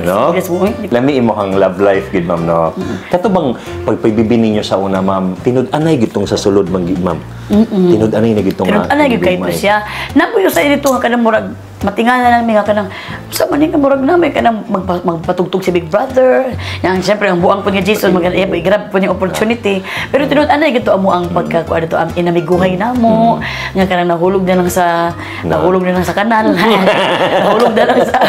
no? Yes, mo. Lami imo ang love life gid ma'am no. Kato bang pagpibibin ninyo sa una ma'am, tinud-anay gitong sa sulod man gid ma'am. Tinud-anay na gitong pero ana gyud kay to siya napuyo sa dito nga kanang murag matingala lang mi nga kanang sa man nga murag na may kanang magpatugtog si Big Brother yang syempre ang buang po ni Jason grab po niya opportunity pero tinud anay gito amo ang pagkakuan dito ang inamiguhay namo nga kanang nahulog na lang sa kanal nahulog na lang sa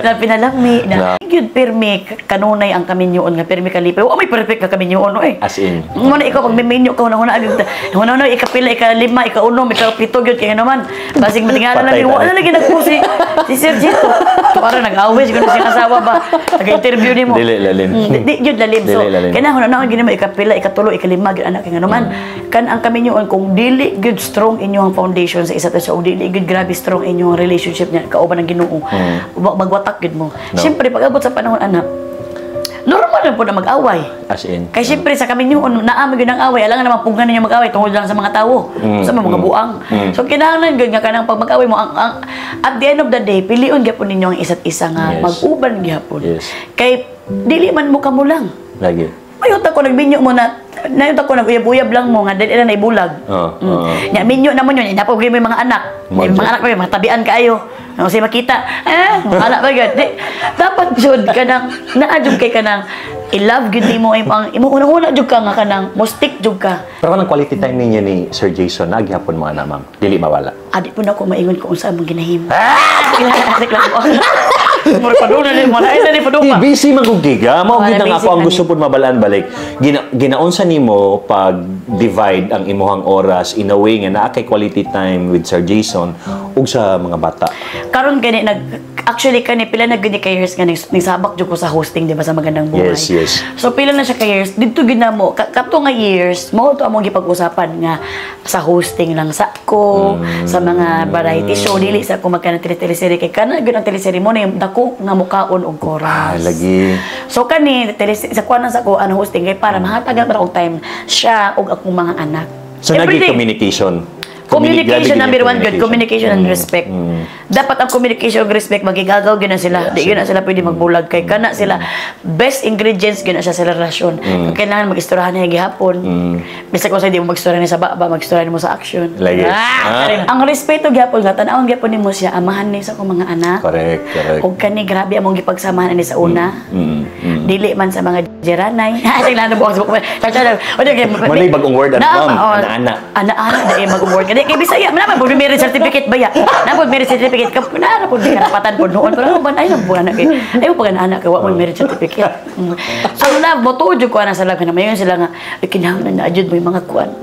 na pinalami na gyud permi kanunay ang kaminyoon nga permi kalipay wa may perfect nga kaminyoon oy as in mo na ikaw pag miminyo ka una ikapila ikalima ikaunom ikapito gyud kay naman Basig matingalan Patay lagi, tayo. wala lagi nagpo si Sir Gito. Para nag-away siguro siyang asawa ba. Nag-interview ni mo. Dili lalim. Di yun lalim. So, Dili lalim. kaya na gini mo ikapila, ikatulo, ikalima, anak kaya nga naman. Kan ang kami nyo, kung dili good strong inyong foundation sa isa't isa, o dili good grabe strong inyong relationship niya, kauban ng Ginoo, magwatak gid mo. No. Siyempre, pag-abot sa panahon, anak, normal lang po na mag-away. As in. Kaya siyempre sa kami nyo, naamag yun ang away. Alangan naman punggan ninyo mag-away tungkol lang sa mga tao. Sa mga buang. So kinahanglan yun nga kanang pag mag-away mo. At the end of the day, piliun gyapon ninyo ang isa't isa nga. Yes. Mag-uban gyapon. Yes. Kay dili man mo kamo lang. Lagi. Mayot ako nagbinyo mo na nayot ako nag-uyab-uyab lang mo nga dili na naibulag. Nya minyo na mo yun, napag mo yung mga anak. Yung mga anak pa mga tabian kaayo. Kasi makita, wala ba gud. Dapat jud kanang naadjud kay kanang i-love gud nimo imo unang-una jud ka nga kanang mo stick jud ka. Pero kanang quality time ninyo ni Sir Jason, naghihapon mo ana ma'am. Dili mawala. Adi po na ako maingon kung saan mong ginahimo. Mura pa doon na rin mo. Ay, na rin pa doon pa. Busy man kong giga. Mao Wala, gid ang busy ako ang ka gusto pud mabalaan balik. Ginaunsa nimo pag divide ang imuhang oras in a way nga naa kay quality time with Sir Jason ug sa mga bata. Karon gani actually kani pila na gani ka years nga nisabak jud ko sa hosting di ba sa Magandang Buhay. Yes, yes. So pila na siya ka years didto gid na mo kato nga years mo to among gipag-usapan nga sa hosting lang sa ko sa mga variety show dili sa ko magkana teleserye kay kana gyud ang teleserye mo na yung dako nga mukaon og chorus. Lagi. So kani sa kuan sa ko ang hosting kay para mahatagan ra og time siya og akong mga anak. So nagi communication. Communication number one, good. Communication and respect. Dapat ang communication and respect, magigagaw gina sila. Di gina sila pwede magbulag. Kay kana sila, best ingredients gina siya sa relasyon. Kung kailangan mag-isturahan na gihapon. Bisa ko sa hindi mo mag-isturahan sa baba, mag-isturahan mo sa action. Lagi. Ang respeto gihapon, nga tanawang gihapon ni mo siya, amahan ni sa akong mga anak. Correct, correct. Kung kani, grabe among gipagsamahan ni sa una. Dili man sa mga jeranay. Ay, lang na buwang sa buwan. Manay bagong word at ma'am, ana-ana. Ana-ana, dahil mag-umwork. Kaya Bisaya, naman po marriage certificate ba ya? Naman marriage certificate ka, na po di karapatan po noon. Pero ba ay lang buwan na kay. Ay mo pag anak ka, wa mo marriage certificate. So na motujo ko ana sa labi na mayon sila nga kinahanglan na adjud mo yung mga kuan.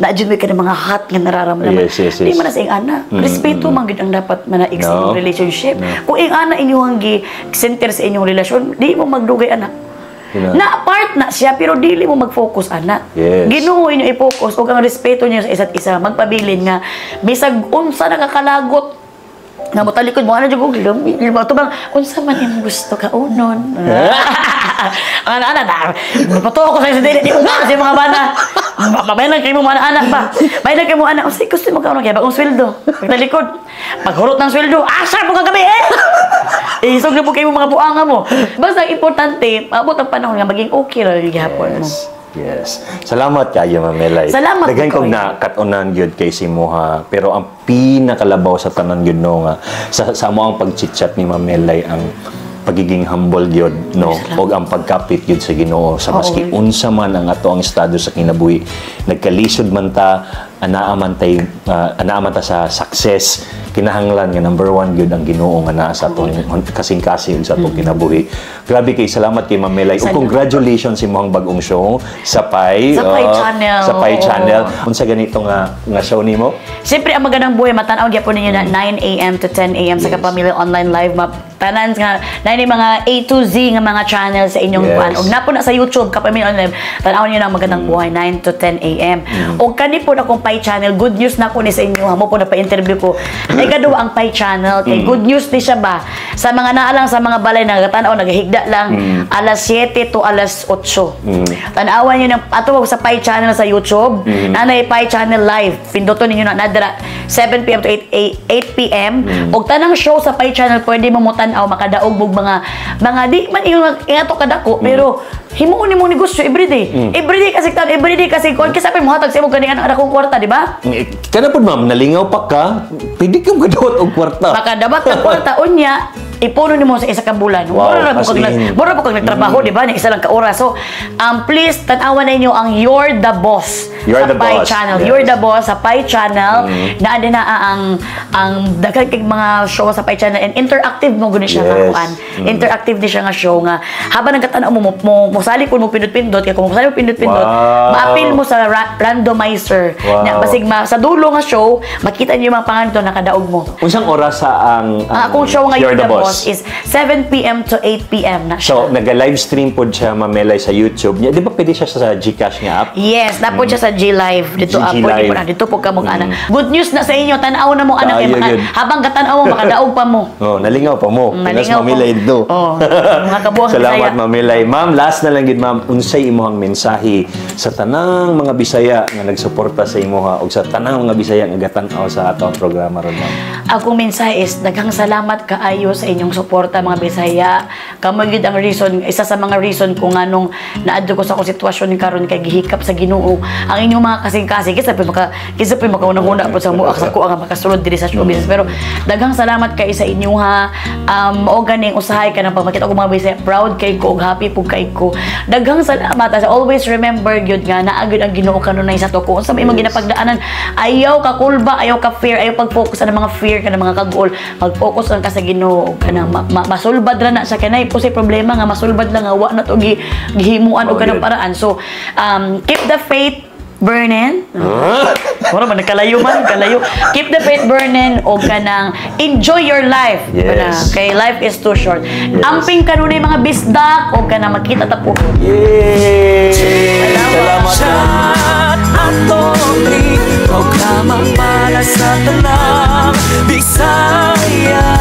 Na-adjud mo ka ng mga hot nga nararamdaman. Yes, yes, yes. Di man na sa iyong ana. Respeto man gid ang dapat manaig sa No. inyong relationship. Kung iyong ana inyong gi-center sa inyong relasyon, di mo magdugay anak. Na apart na siya pero dili mo mag-focus anak. Yes. Ginoo inyo i-focus ug ang respeto niyo sa isa't isa magpabilin nga bisag unsa nakakalagot nga mutalikod mo ana jud og limo to bang unsa man imong gusto ka unon. Ana na. Pato ko sa dili di mo sa mga bana. May lang kay mo mga anak pa. May lang kay mo anak unsay gusto mo ka kay bagong sweldo. Pagtalikod. Paghurot ng sweldo, asa mo kagabi isog na po kayo mga buanga mo. Basta importante, maabot ang panahon nga maging okay ra yung gihapon mo. Yes. Salamat kayo, Ma'am Melay. Salamat Daghan ikaw, kong nakatunan gyud kay si Moha, pero ang pinakalabaw sa tanan gyud no nga sa mo ang pag-chit-chat ni Ma'am Melay ang pagiging humble gyud no og ang pagkapit gyud sa Ginoo sa maski unsa man ang ato ang estado sa kinabuhi nagkalisod man ta anaa man ta sa success kinahanglan nga number one gyud ang Ginoo nga naa sa atong kasing-kasing sa atong kinabuhi. Grabe kay salamat kay Ma'am Melay ug congratulations sa imong bagong show sa Pai Channel. Sa Pai Channel. Unsa ganito nga show nimo? Siyempre, ang Magandang Buhay, matanaw gyapon ninyo na 9 a.m. to 10 a.m. sa Kapamilya Online Live. Tanan nga, na yung mga A to Z nga mga channel sa inyong Yes. kuan. Og napo na sa YouTube, Kapamilya Online Live, tanaw niyo na ang Magandang Buhay, 9 to 10 a.m. Og kani po na akong Pai Channel, good news na ko ni sa inyo. Mo po na pa-interview ko. Ay kaduwa ang Pai Channel, kay good news ni siya ba? Sa mga naalang sa mga balay, nagatanaw, naghihigda lang, alas 7 to alas 8. Tanawan niyo ng ato sa Pai Channel sa YouTube. Nanay Pai Channel Live. Pinduton ninyo na nadara 7 p.m. to 8 p.m. Og tanang show sa Pai Channel pwede mo mutanaw makadaog og mga di man ingato kadako pero himuon nimo negosyo everyday. Everyday kasi kon kasi mo hatag sa imo gani anak akong kwarta, di ba? Kana pud ma'am nalingaw pa ka, pwede ka madawat og kwarta. Makadabat ka kwarta unya ipuno nimo sa isa ka bulan. Wow, Mura po kag nagtrabaho, di ba? Ni isa lang ka oras. So, please tan-awan ninyo ang You're the Boss You're sa the Pi Boss. Channel. Yes. You're the Boss sa Pi Channel. Na din na ang daghan kay mga show sa Pi Channel, and interactive mo guni siya Yes. kakuan. Interactive di siya nga show nga habang nagkatanaw mo musali po mo pindot-pindot kay kung musali mo pindot-pindot, Wow. ma-appeal mo sa randomizer. Wow. Na basig sa dulo nga show, makita niyo yung mga pangalan doon nakadaog mo. Unsang oras sa ang Ang akong show nga You're You're the Boss is 7 p.m. to 8 p.m. na siya. So, nag-livestream po siya mamelay sa YouTube niya. Di ba pwede siya sa Gcash nga app? Yes, napod siya sa G Live dito G po Live. dito po kamo ana. Good news na sa inyo, tan-aw na mo anak kay Tayo yun. habang katanaw mo makadaog pa mo. Oh, nalingaw pa mo. Pinas Nalingaw po. mamilay dito. Oh, mga kabuang Salamat, Bisaya. Mamilay. Ma'am, last na lang gid ma'am, unsay imong mensahe sa tanang mga Bisaya nga nagsuporta sa imuha ug sa tanang mga Bisaya nga gatan-aw sa atong programa ron, ma'am? Akong mensahe is daghang salamat kaayo sa inyong suporta mga Bisaya. Kamo gyud ang reason, isa sa mga reason kung anong naadto ko sa akong sitwasyon karon kay gihikap sa Ginoo. Ang inyong mga kasing-kasing kisa pa makaunang-una po sa muak sa ko ang makasulod diri sa show business. Pero daghang salamat kay sa inyo ha. Mao ganing usahay ka nang pagmakita ko mga Bisaya, proud kay ko ug happy pug kay ko. Daghang salamat. As always remember gyud nga naa gyud ang Ginoo kanunay sa to. Kung unsa may mga ginapagdaanan, ayaw ka kulba, ayaw ka fear, ayaw pag-focus sa mga fear ka mga kagol. Mag-focus lang ka sa Ginoo kanang masulbad ra na sa kanay po sa problema nga masulbad lang nga wa na to gihimuan og kanang paraan. So keep the faith burning. Wala man kalayo. Keep the faith burning o kanang enjoy your life. Yes. Kay life is too short. Amping kanunay mga bisdak o kanang makita ta po. Yay! Salamat, ma'am. Atong programa para sa tanang Bisaya.